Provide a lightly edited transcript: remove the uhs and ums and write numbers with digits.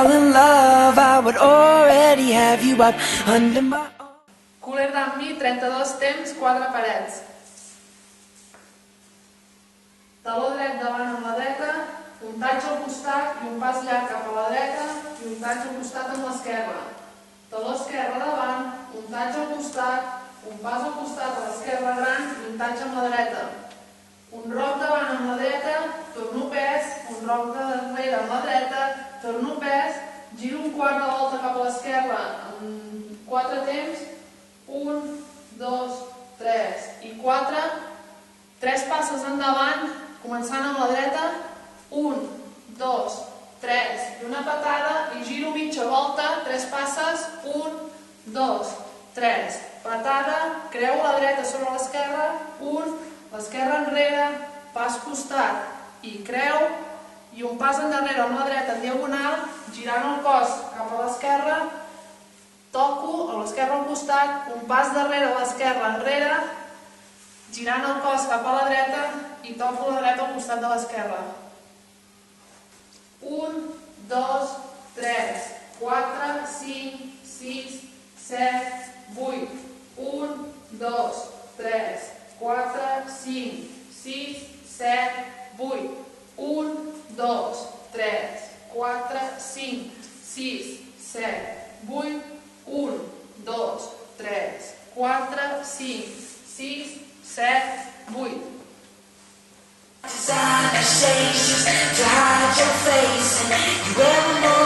fall in love, I would already have you up under my arm. Cooler Than Me, 32 temps, 4 parets. Taló dret davant amb la dreta, puntatge al costat i un pas llarg cap a la dreta i puntatge al costat amb l'esquerra. Taló esquerre davant, puntatge al costat, un pas al costat a l'esquerra gran i puntatge amb la dreta. Un roc davant amb la dreta, torno pes, un roc darrere amb la dreta, torno pes, giro un quart de volta cap a l'esquerra en 4 temps, 1, 2, 3 i 4, 3 passes endavant, començant amb la dreta, 1, 2, 3, i una patada, i giro mitja volta, 3 passes, 1, 2, 3, patada, creu la dreta sobre l'esquerra, 1, l'esquerra enrere, pas costat, i creu, i un pas endarrere amb la dreta en diagonal, girant el cos cap a l'esquerra, toco a l'esquerra al costat, un pas darrere a l'esquerra enrere, girant el cos cap a la dreta i toco la dreta al costat de l'esquerra. 1, 2, 3, 4, 5, 6, 7, 8, 1, 2, 3, 4, 5, 6, 7, 8, 1, 2, 3, 4, 5, 6, 7, 8, 1, 2, 3, 4, 5, 6, 7, 8. Designer shades to hide your face, and you wear them all.